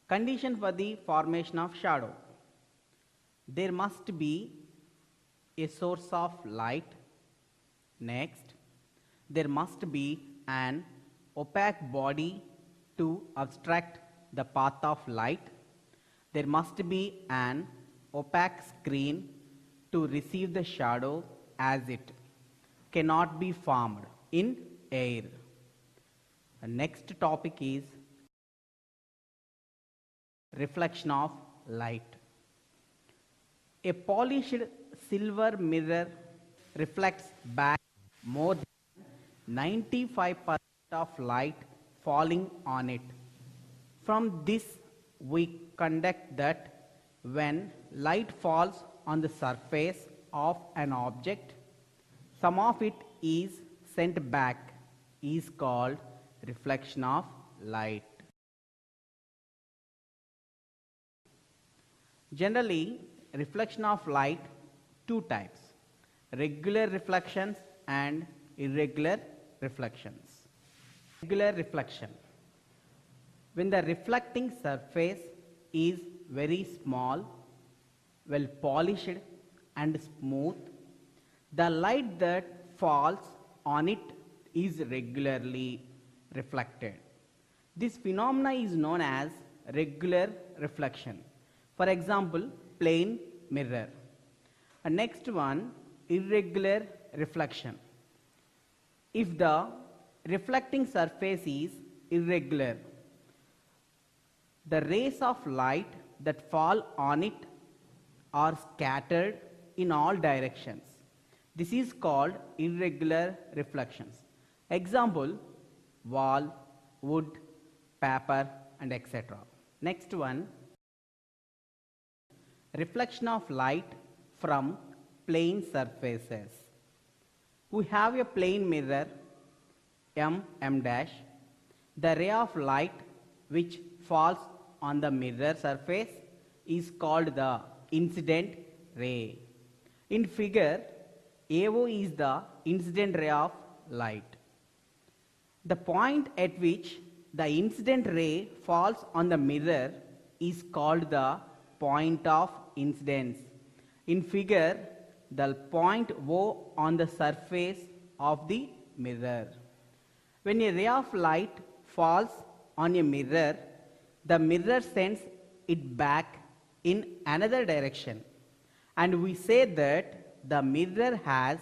Condition for the formation of shadow. There must be a source of light. Next, there must be an opaque body to obstruct the path of light. There must be an opaque screen to receive the shadow, as it cannot be formed in air. The next topic is reflection of light. A polished silver mirror reflects back more than 95% of light falling on it. From this, we conduct that when light falls on the surface of an object, some of it is sent back, is called reflection of light. Generally, reflection of light two types: regular reflections and irregular reflections. Regular reflection. When the reflecting surface is very small, well polished and smooth, the light that falls on it is regularly reflected. This phenomena is known as regular reflection. For example, plane mirror. Next one, irregular reflection. If the reflecting surface is irregular, the rays of light that fall on it are scattered in all directions. This is called irregular reflections. Example, wall, wood, paper, and etc. Next one, reflection of light from plane surfaces. We have a plane mirror M dash. The ray of light which falls on the mirror surface is called the incident ray. In figure, AO is the incident ray of light. The point at which the incident ray falls on the mirror is called the point of incidence. In figure, the point O on the surface of the mirror. When a ray of light falls on a mirror, the mirror sends it back in another direction, and we say that the mirror has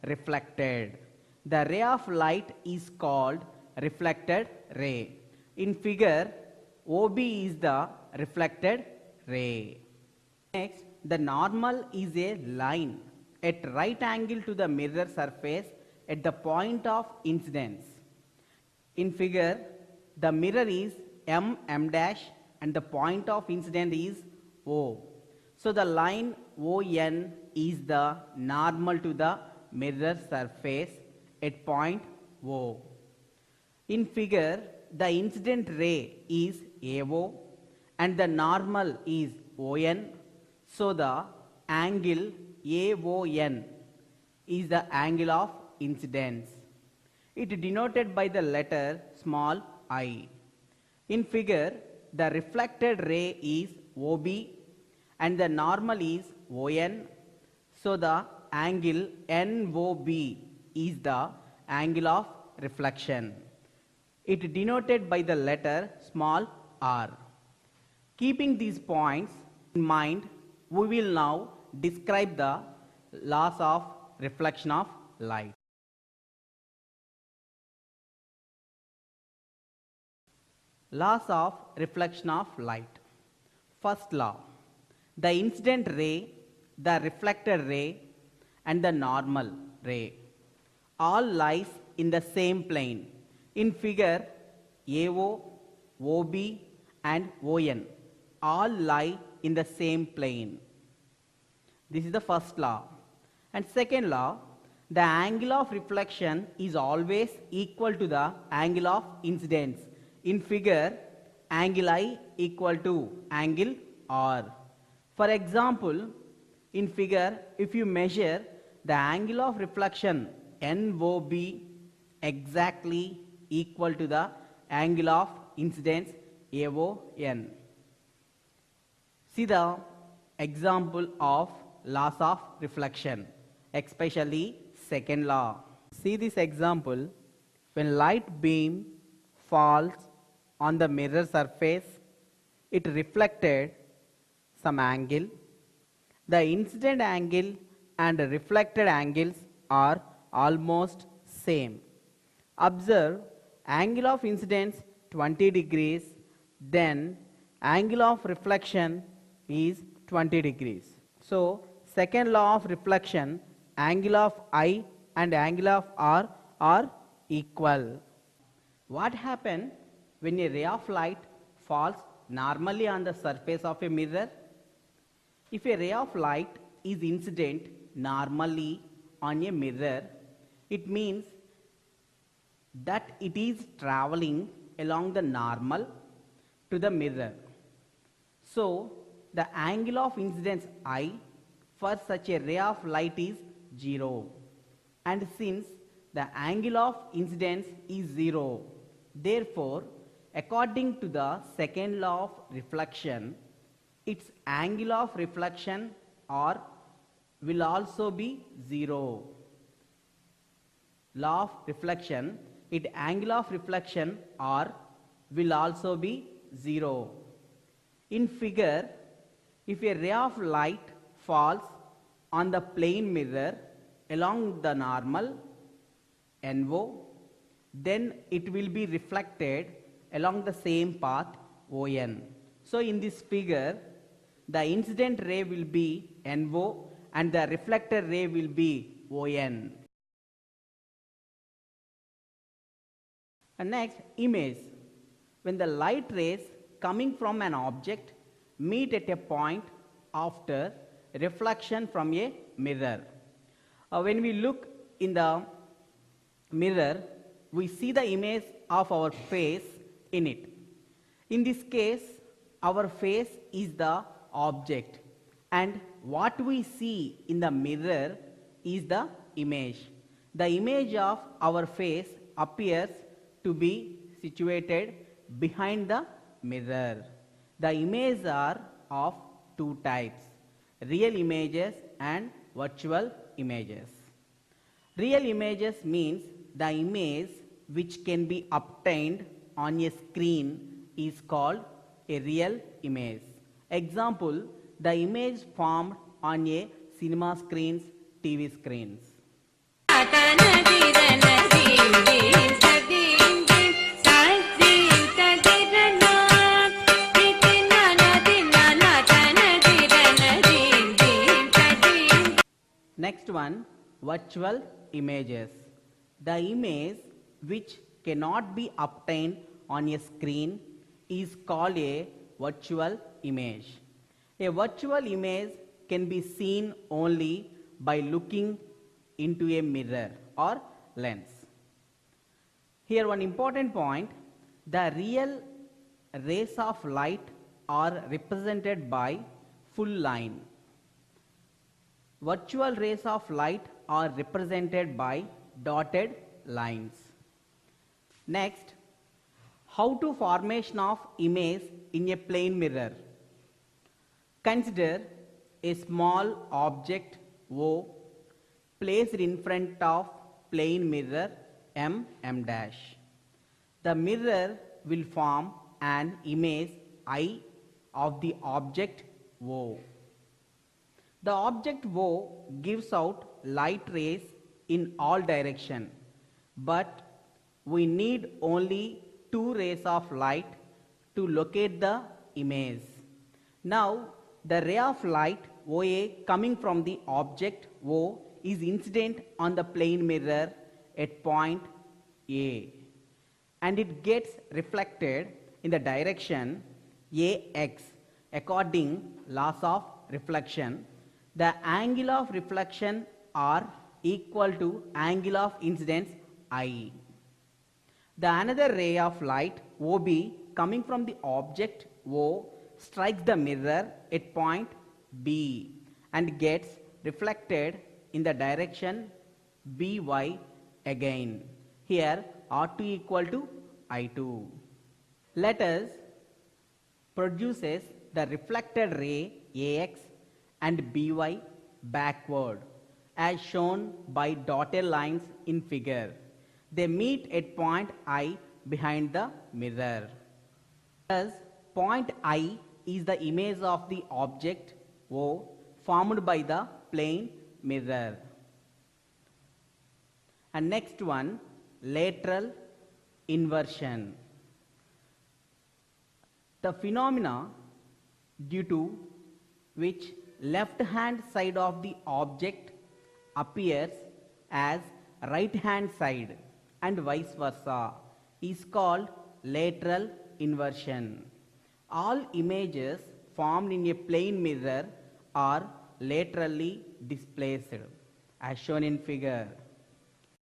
reflected. The ray of light is called reflected ray. In figure, OB is the reflected ray. Next, the normal is a line at right angle to the mirror surface at the point of incidence. In figure, the mirror is M dash and the point of incidence is O. So the line ON is the normal to the mirror surface at point O. In figure, the incident ray is AO and the normal is ON. So the angle AON is the angle of incidence. It is denoted by the letter small I. In figure, the reflected ray is OB and the normal is ON. So the angle NOB is the angle of reflection. It is denoted by the letter small r. Keeping these points in mind, we will now describe the laws of reflection of light. Laws of reflection of light. First law, the incident ray, the reflected ray, and the normal ray all lies in the same plane. In figure, AO, OB, and ON all lie in the same plane. This is the first law. And second law, the angle of reflection is always equal to the angle of incidence. In figure, angle I equal to angle R. For example, in figure, if you measure the angle of reflection NOB exactly equal to the angle of incidence AON. See the example of laws of reflection, especially second law. See this example. When light beam falls on the mirror surface, it reflected some angle. The incident angle and reflected angles are almost same. Observe angle of incidence 20 degrees, then angle of reflection is 20 degrees. So second law of reflection, angle of I and angle of R are equal. What happens when a ray of light falls normally on the surface of a mirror? If a ray of light is incident normally on a mirror, it means that it is traveling along the normal to the mirror. So the angle of incidence I for such a ray of light is 0. And since the angle of incidence is 0, therefore according to the second law of reflection, its angle of reflection R will also be 0. Law of reflection, its angle of reflection R will also be 0. In figure, if a ray of light falls on the plane mirror along the normal NO, then it will be reflected along the same path ON. So in this figure, the incident ray will be NO and the reflected ray will be ON. And next, image. When the light rays coming from an object meet at a point after reflection from a mirror. When we look in the mirror, we see the image of our face in it. In this case, our face is the object and what we see in the mirror is the image. The image of our face appears to be situated behind the mirror. The images are of two types, real images and virtual images. Real images means the image which can be obtained on a screen is called a real image. Example, the image formed on a cinema screens, TV screens. Next one, virtual images. The image which cannot be obtained on a screen is called a virtual image. A virtual image can be seen only by looking into a mirror or lens. Here one important point, the real rays of light are represented by full line. Virtual rays of light are represented by dotted lines. Next, how to formation of image in a plane mirror. Consider a small object O placed in front of plane mirror M dash. The mirror will form an image I of the object O. The object O gives out light rays in all directions, but we need only two rays of light to locate the image. Now, the ray of light OA coming from the object O is incident on the plane mirror at point A, and it gets reflected in the direction AX according laws of reflection. The angle of reflection R equal to angle of incidence I. The another ray of light OB coming from the object O strikes the mirror at point B and gets reflected in the direction BY again. Here R2 equal to I2. Let us produce the reflected ray AX and BY backward as shown by dotted lines in figure. They meet at point I behind the mirror. Thus, point I is the image of the object O formed by the plane mirror. And next one, lateral inversion. The phenomena due to which left hand side of the object appears as right hand side and vice versa is called lateral inversion. All images formed in a plane mirror are laterally displaced as shown in figure.